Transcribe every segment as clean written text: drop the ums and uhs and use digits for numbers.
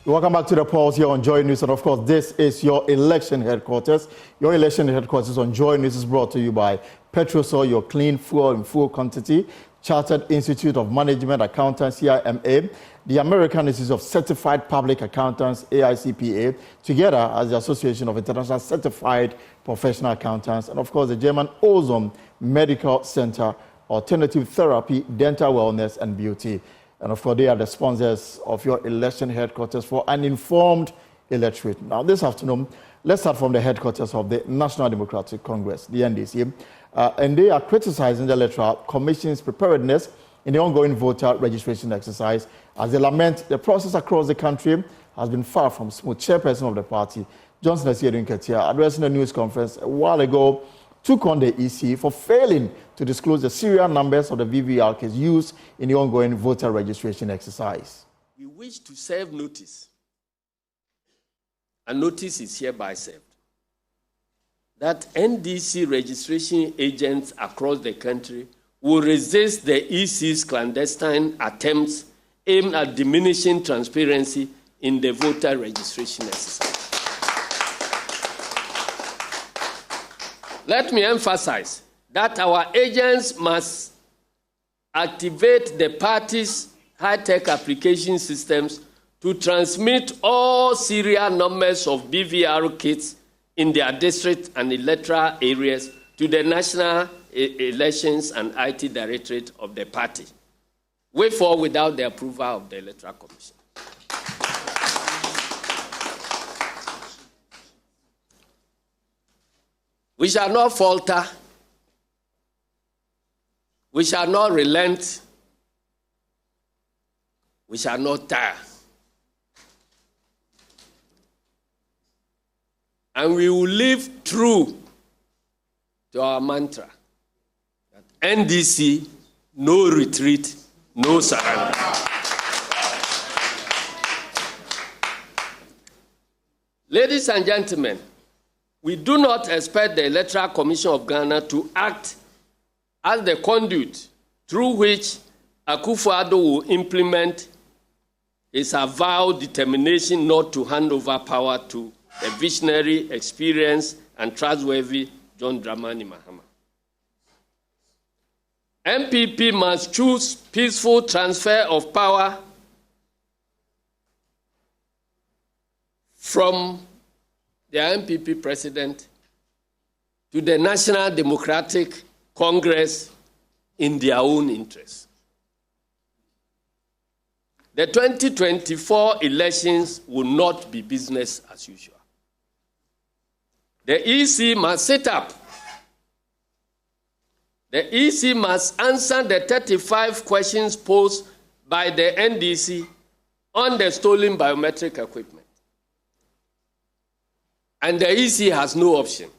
Welcome back to the Pulse here on Joy News. And of course, this is your election headquarters. Your election headquarters on Joy News is brought to you by Petrosol, your clean fuel in full quantity, Chartered Institute of Management Accountants, CIMA, the American Institute of Certified Public Accountants, AICPA, together as the Association of International Certified Professional Accountants, and of course, the German Ozone Medical Center, Alternative Therapy, Dental Wellness, and Beauty. And of course, they are the sponsors of your election headquarters for an informed electorate. Now, this afternoon, let's start from the headquarters of the National Democratic Congress, the NDC. And they are criticizing the Electoral Commission's preparedness in the ongoing voter registration exercise, as they lament the process across the country has been far from smooth. Chairperson of the party, Asiedu Nketia, addressing a news conference a while ago, took on the EC for failing to disclose the serial numbers of the BVR case used in the ongoing voter registration exercise. We wish to serve notice, and notice is hereby served, that NDC registration agents across the country will resist the EC's clandestine attempts aimed at diminishing transparency in the voter registration exercise. Let me emphasize that our agents must activate the party's high-tech application systems to transmit all serial numbers of BVR kits in their district and electoral areas to the National Elections and IT Directorate of the party, with or without the approval of the Electoral Commission. We shall not falter. We shall not relent. We shall not tire. And we will live true to our mantra that NDC, no retreat, no surrender. Ladies and gentlemen, we do not expect the Electoral Commission of Ghana to act as the conduit through which Akufo-Addo will implement his avowed determination not to hand over power to the visionary, experienced, and trustworthy John Dramani Mahama. MPP must choose peaceful transfer of power from the MPP president to the National Democratic Congress in their own interest. The 2024 elections will not be business as usual. The EC must sit up. The EC must answer the 35 questions posed by the NDC on the stolen biometric equipment. And the EC has no option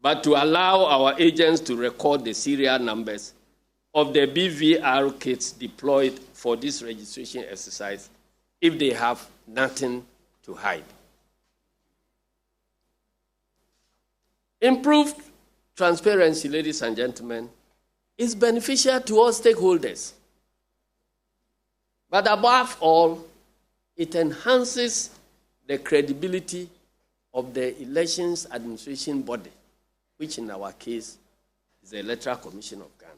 but to allow our agents to record the serial numbers of the BVR kits deployed for this registration exercise if they have nothing to hide. Improved transparency, ladies and gentlemen, is beneficial to all stakeholders. But above all, it enhances the credibility of the elections administration body, which in our case is the Electoral Commission of Ghana.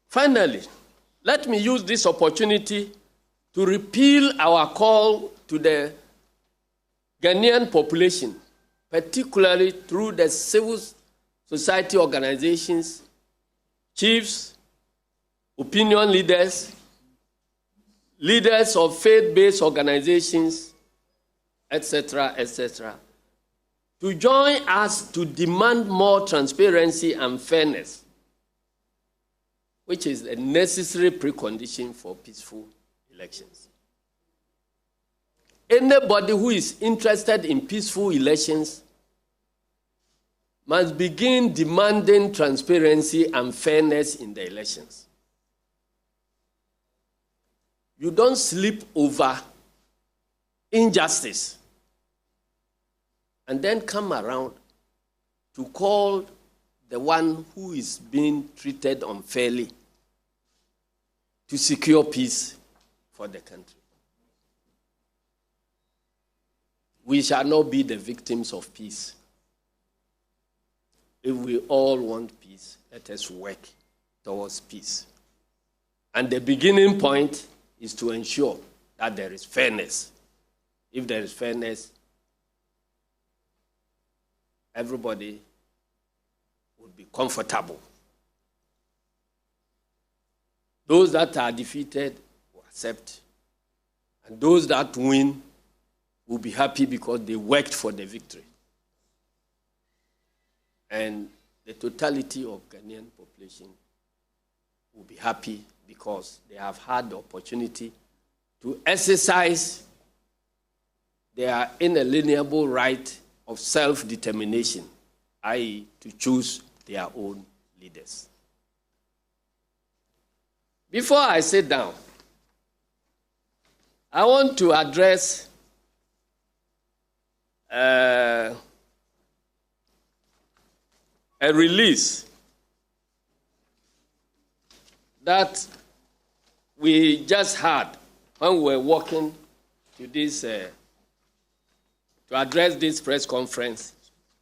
Finally, let me use this opportunity to repeal our call to the Ghanaian population, particularly through the civil society organizations, chiefs, opinion leaders, leaders of faith-based organizations, etc., to join us to demand more transparency and fairness, which is a necessary precondition for peaceful elections. Anybody who is interested in peaceful elections must begin demanding transparency and fairness in the elections. You don't sleep over injustice and then come around to call the one who is being treated unfairly to secure peace for the country. We shall not be the victims of peace. If we all want peace, let us work towards peace. And the beginning point is to ensure that there is fairness. If there is fairness, everybody would be comfortable. Those that are defeated will accept, and those that win will be happy because they worked for the victory. And the totality of Ghanaian population will be happy because they have had the opportunity to exercise their inalienable right of self-determination, i.e., to choose their own leaders. Before I sit down, I want to address a release that we just had when we were walking to this to address this press conference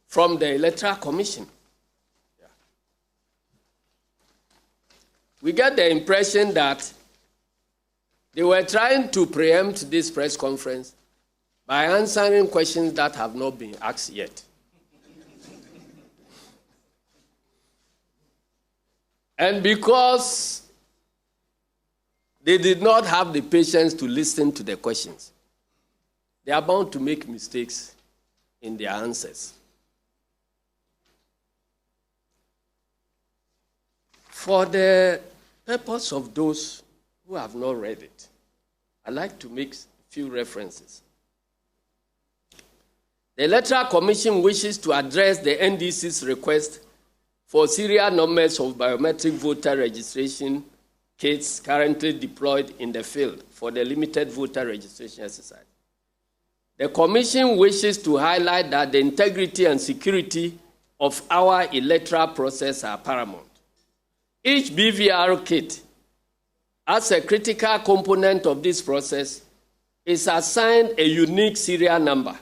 from the Electoral Commission. Yeah. We get the impression that they were trying to preempt this press conference by answering questions that have not been asked yet. And because they did not have the patience to listen to the questions, they are bound to make mistakes in their answers. For the purpose of those who have not read it, I'd like to make a few references. The Electoral Commission wishes to address the NDC's request for serial numbers of biometric voter registration kits currently deployed in the field for the limited voter registration exercise. The Commission wishes to highlight that the integrity and security of our electoral process are paramount. Each BVR kit, as a critical component of this process, is assigned a unique serial number.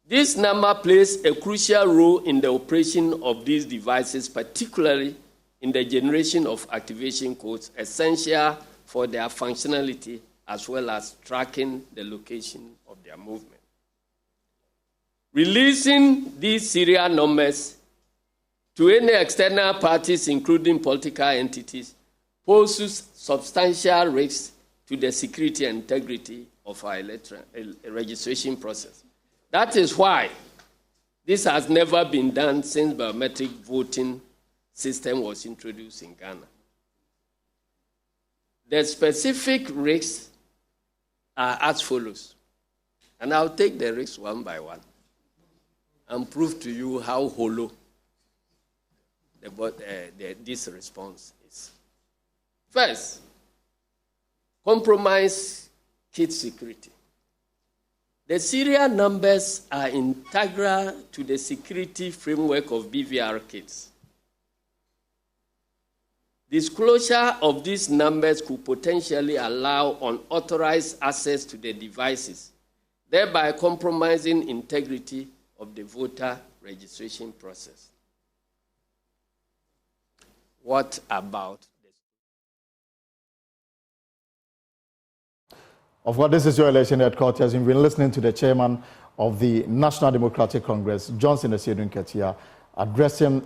This number plays a crucial role in the operation of these devices, particularly in the generation of activation codes, essential for their functionality as well as tracking the location of their movement. Releasing these serial numbers to any external parties, including political entities, poses substantial risks to the security and integrity of our registration process. That is why this has never been done since biometric voting system was introduced in Ghana. The specific risks are as follows, and I'll take the risks one by one and prove to you how hollow this response is. First, compromise kit security. The serial numbers are integral to the security framework of BVR kits. Disclosure of these numbers could potentially allow unauthorized access to the devices, thereby compromising integrity of the voter registration process. What about this? Of course, this is your election headquarters. You've been listening to the chairman of the National Democratic Congress, Asiedu Nketia, addressing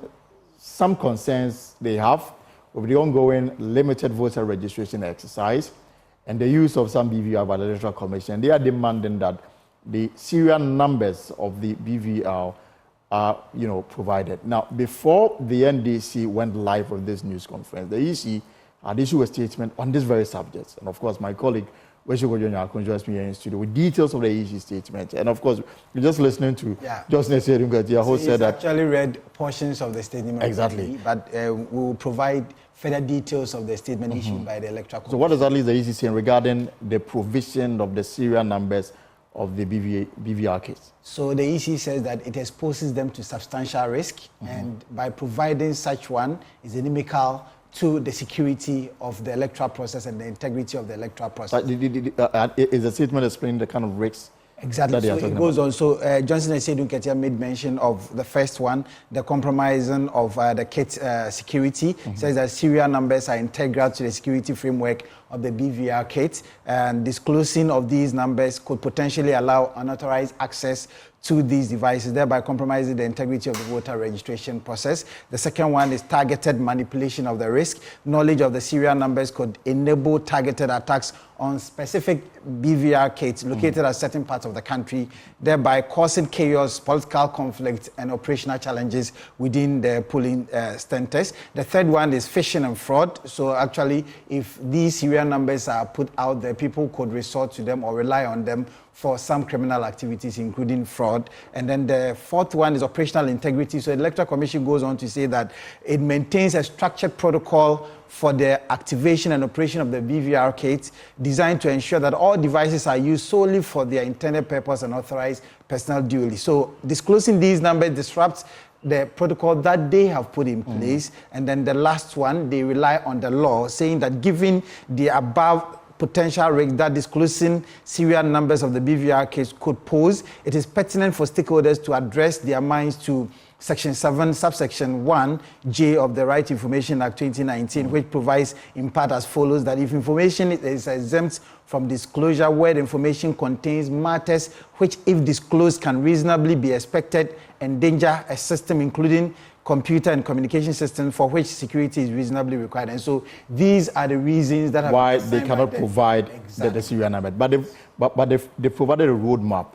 some concerns they have with the ongoing limited voter registration exercise and the use of some BVR by the Electoral Commission. They are demanding that the serial numbers of the BVR are, provided. Now, before the NDC went live with this news conference, the EC had issued a statement on this very subject. And of course, my colleague, Weshigo joins me here in studio with details of the EC statement. And of course, we're just listening to Asiedu Nketia, who said that... actually read portions of the statement. Exactly. But we will provide further details of the statement issued by the Electoral Commission. So what does that leave the EC saying regarding the provision of the serial numbers of the BVR case? So the EC says that it exposes them to substantial risk, and by providing such one is inimical to the security of the electoral process and the integrity of the electoral process. Is the statement explaining the kind of risks? Exactly. So it goes on. So Johnson Asiedu Nketia made mention of the first one, the compromising of the kit security. Says that serial numbers are integral to the security framework of the BVR kit, and disclosing of these numbers could potentially allow unauthorized access to these devices, thereby compromising the integrity of the voter registration process. The second one is targeted manipulation of the risk. Knowledge of the serial numbers could enable targeted attacks on specific BVR kits located at certain parts of the country, thereby causing chaos, political conflict, and operational challenges within the polling centers. The third one is phishing and fraud. So actually, if these serial numbers are put out there, people could resort to them or rely on them for some criminal activities, including fraud. And then the fourth one is operational integrity. So the Electoral Commission goes on to say that it maintains a structured protocol for the activation and operation of the BVR kits, designed to ensure that all devices are used solely for their intended purpose and authorized personnel duly. So disclosing these numbers disrupts the protocol that they have put in place. And then the last one, they rely on the law, saying that given the above potential risk that disclosing serial numbers of the BVR case could pose, it is pertinent for stakeholders to address their minds to Section 7, subsection 1J of the Right to Information Act 2019, which provides in part as follows: that if information is exempt from disclosure where the information contains matters which, if disclosed, can reasonably be expected endanger a system, including computer and communication systems, for which security is reasonably required. And so these are the reasons that why they cannot provide the serial number. But they've provided a roadmap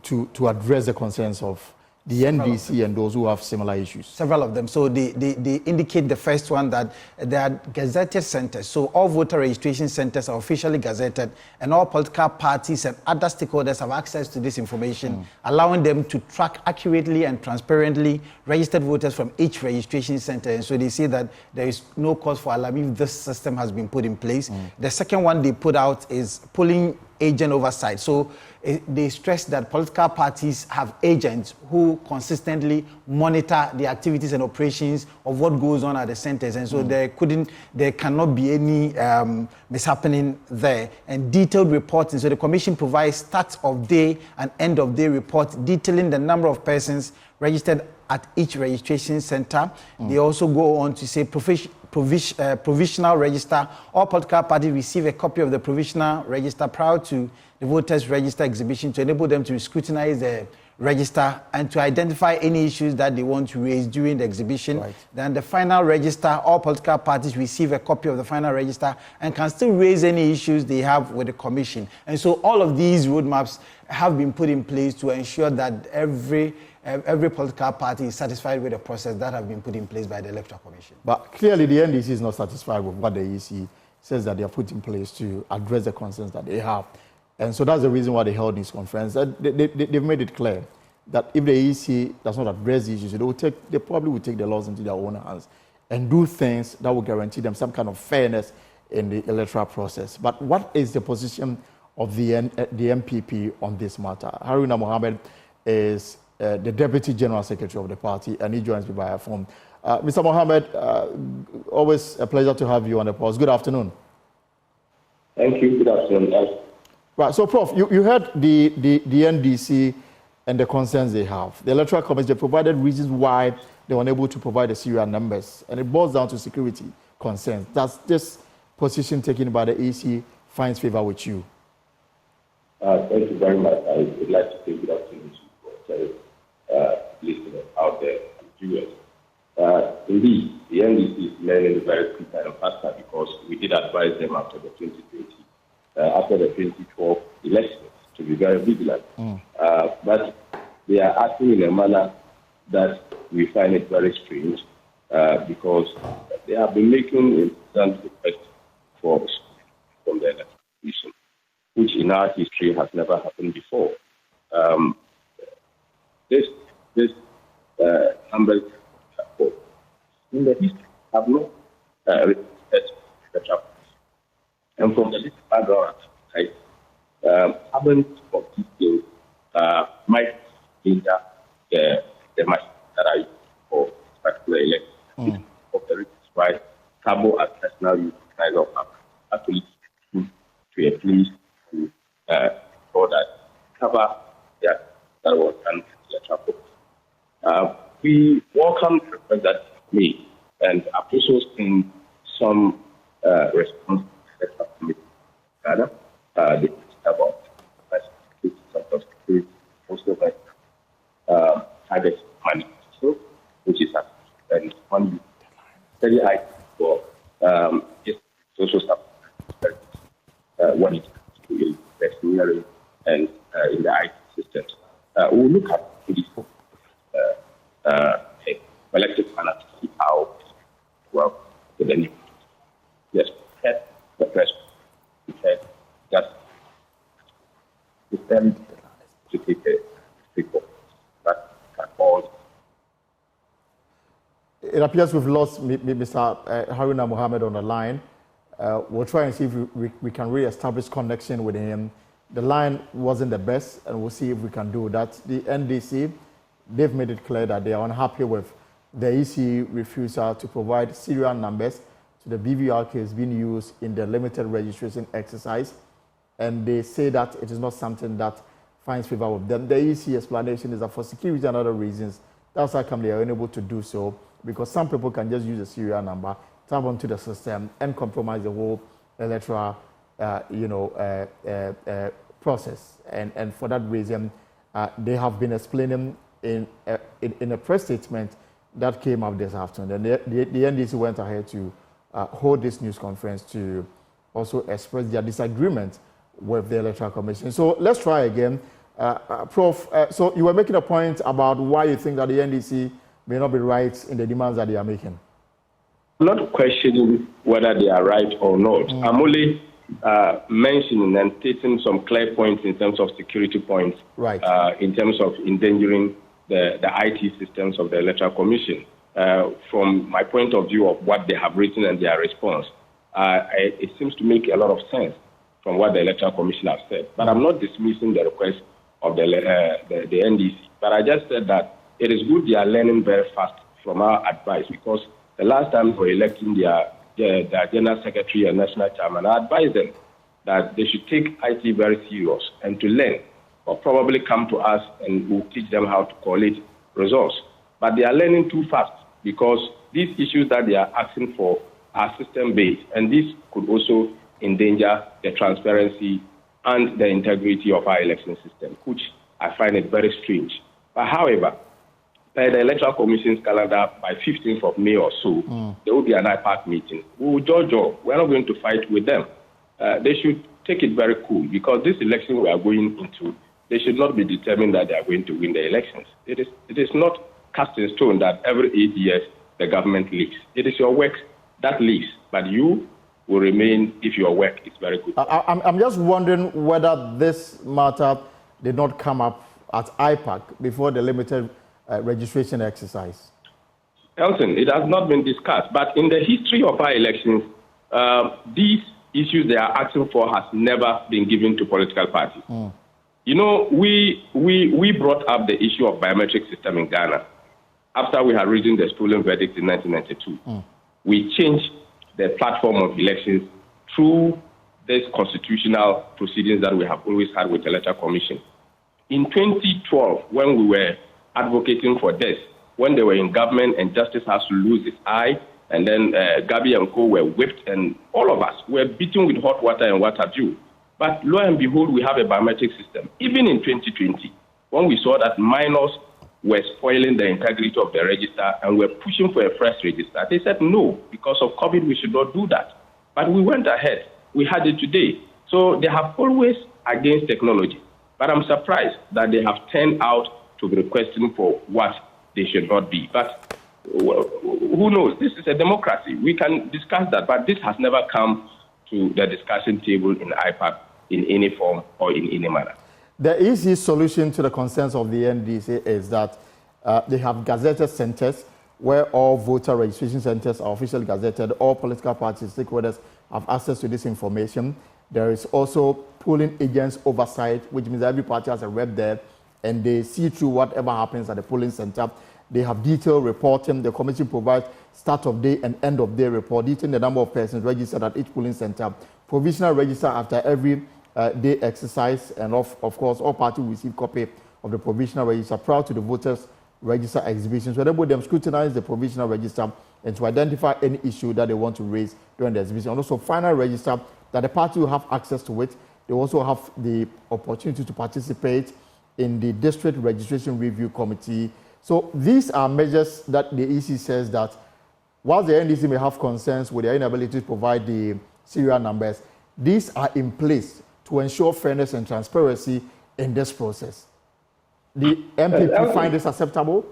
to address the concerns of the NDC and those who have similar issues. Several of them. So they indicate the first one that they are gazetted centers. So all voter registration centers are officially gazetted, and all political parties and other stakeholders have access to this information, allowing them to track accurately and transparently registered voters from each registration center. And so they say that there is no cause for alarm if this system has been put in place. The second one they put out is polling agent oversight. So they stress that political parties have agents who consistently monitor the activities and operations of what goes on at the centers, and so there cannot be any mishappening there. And detailed reporting. So the commission provides start of day and end of day reports detailing the number of persons registered at each registration center. They also go on to say provisional register. All political parties receive a copy of the provisional register prior to the voters' register exhibition to enable them to scrutinize the register and to identify any issues that they want to raise during the exhibition. Then the final register, all political parties receive a copy of the final register and can still raise any issues they have with the commission. And so all of these roadmaps have been put in place to ensure that every political party is satisfied with the process that have been put in place by the Electoral Commission. But clearly the NDC is not satisfied with what the EC says that they have put in place to address the concerns that they have. And so that's the reason why they held this conference. They've made it clear that if the EC does not address the issues, they probably will take the laws into their own hands and do things that will guarantee them some kind of fairness in the electoral process. But what is the position of the MPP on this matter? Haruna Mohammed is the Deputy General Secretary of the party, and he joins me by phone. Mr. Mohammed, always a pleasure to have you on the post. Good afternoon. Thank you. Good afternoon. Right. So, Prof, you heard the NDC and the concerns they have. The Electoral Commission, they provided reasons why they were unable to provide the serial numbers, and it boils down to security concerns. Does this position taken by the EC finds favor with you? Thank you very much. I would like to take the opportunity to listeners out there and viewers. Indeed, the NDC is learning a very quick kind of faster because we did advise them after the 2020, after the 2012 elections to be very vigilant. But they are acting in a manner that we find it very strange because they have been making important requests from the Electoral Commission, which in our history has never happened before. This numbers in the history have not respected the chapter. And from the background, right, having of these things might hinder the match that I use for particular election of the why Cabo as national youth organizer of Africa actually to a place to ensure that cover that was done electoral. We welcome the request that made, and have also seen some response to the committee. They about security, also like target money, which is and one very high for social stuff. What it is engineering and in the IT systems. We'll look at this collective manner to see how well with the new. Yes, the press. Just system to take a people. But all. It appears we've lost Mr. Haruna Mohammed on the line. We'll try and see if we can re-establish connection with him. The line wasn't the best, and we'll see if we can do that. The NDC, they've made it clear that they are unhappy with the EC refusal to provide serial numbers to the BVR case being used in the limited registration exercise. And they say that it is not something that finds favor with them. The EC explanation is that for security and other reasons, that's how come they are unable to do so, because some people can just use a serial number, tap onto the system, and compromise the whole electoral process. And for that reason, they have been explaining in a press statement that came out this afternoon. And the NDC went ahead to hold this news conference to also express their disagreement with the Electoral Commission. So let's try again. Prof, so you were making a point about why you think that the NDC may not be right in the demands that they are making. I'm not questioning whether they are right or not. I'm only mentioning and stating some clear points in terms of security points, right? In terms of endangering the IT systems of the Electoral Commission. From my point of view of what they have written and their response, it seems to make a lot of sense from what the Electoral Commission has said. But I'm not dismissing the request of the NDC. But I just said that it is good they are learning very fast from our advice, because the last time we were electing their General Secretary and National Chairman, I advised them that they should take IT very serious and to learn, or probably come to us and we'll teach them how to collate results. But they are learning too fast, because these issues that they are asking for are system-based, and this could also endanger the transparency and the integrity of our election system, which I find it very strange. But however, by the Electoral Commission's calendar, by 15th of May or so, there will be an IPAC meeting. We will judge. We're not going to fight with them. They should take it very cool, because this election we are going into, they should not be determined that they are going to win the elections. It is not cast in stone that every 8 years the government leaves. It is your work that leaves, but you will remain if your work is very good. I'm just wondering whether this matter did not come up at IPAC before the limited registration exercise. Elton, it has not been discussed, but in the history of our elections, these issues they are asking for has never been given to political parties. You know, we brought up the issue of biometric system in Ghana after we had written the stolen verdict in 1992. We changed the platform of elections through these constitutional proceedings that we have always had with the Electoral Commission. In 2012, when we were advocating for this, when they were in government and justice has to lose its eye, and then Gabi and Co were whipped, and all of us were beaten with hot water and what have you. But lo and behold, we have a biometric system. Even in 2020, when we saw that minors were spoiling the integrity of the register and were pushing for a fresh register, they said no, because of COVID, we should not do that. But we went ahead. We had it today. So they have always against technology. But I'm surprised that they have turned out to be requesting for what they should not be. But who knows? This is a democracy. We can discuss that, but this has never come to the discussion table in IPAC in any form or in any manner. The easy solution to the concerns of the NDC is that they have gazetted centers where all voter registration centers are officially gazetted. All political parties, stakeholders have access to this information. There is also polling agents oversight, which means every party has a rep there, and they see through whatever happens at the polling center. They have detailed reporting. The commission provides start of day and end of day report, detailing the number of persons registered at each polling center, provisional register after every day exercise, and of course, all parties will receive copy of the provisional register prior to the voters' register exhibition. So they will them scrutinize the provisional register and to identify any issue that they want to raise during the exhibition. And also final register that the party will have access to it. They also have the opportunity to participate in the district registration review committee. So these are measures that the EC says that while the NDC may have concerns with their inability to provide the serial numbers, these are in place to ensure fairness and transparency in this process. The MPP find this acceptable?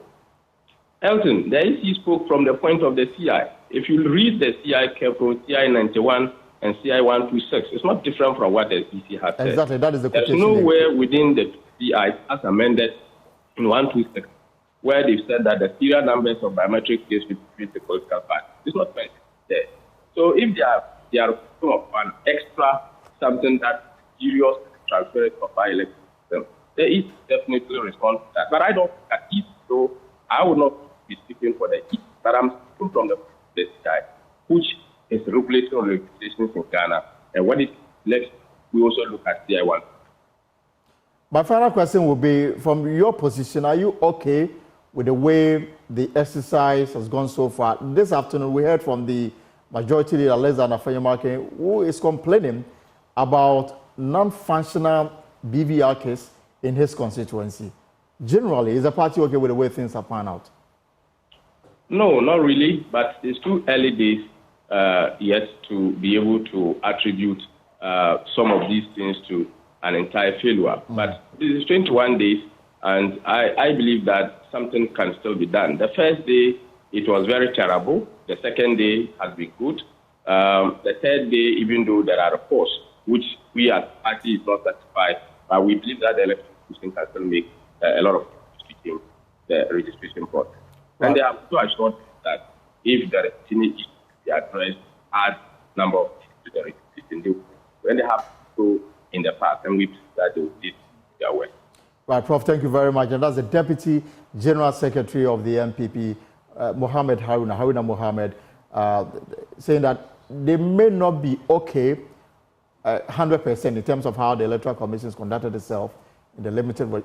Elton, the EC spoke from the point of the CI. If you read the CI careful, CI 91 and CI 126, it's not different from what the EC has said. Exactly, that is the quotation. There's nowhere within the CI as amended in 126 where they've said that the serial numbers of biometric case between the political parties. It's not mentioned there. So if they are an extra something that serious transparent of our election system, there is definitely a response to that. But I don't at least so I would not be speaking for the East, but I'm speaking from the CI, which is regulating on legislations in Ghana. And when it lets we also look at CI1. My final question will be, from your position, are you okay with the way the exercise has gone so far? This afternoon, we heard from the majority leader, Alexander Fayemake, who is complaining about non-functional BVR case in his constituency. Generally, is the party okay with the way things have panned out? No, not really, but it's too early days yet to be able to attribute some of these things to an entire failure. But this is 21 days, and I believe that something can still be done. The first day, it was very terrible. The second day has been good. The third day, even though there are reports, which we as party is not satisfied, but we believe that the election commission can still make a lot of speaking the registration process. Right. And they have also assured that if there is any issue to be addressed, add number of to the registration. When they have to in the past, and we believe that they will do their work. Right, Prof, thank you very much. And that's the Deputy General Secretary of the MPP, Haruna Mohammed, saying that they may not be okay 100% in terms of how the Electoral Commission has conducted itself in the limited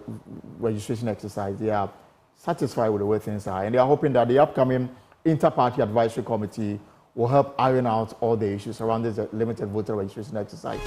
registration exercise. They are satisfied with the way things are, and they are hoping that the upcoming Inter-Party Advisory Committee will help iron out all the issues around this limited voter registration exercise.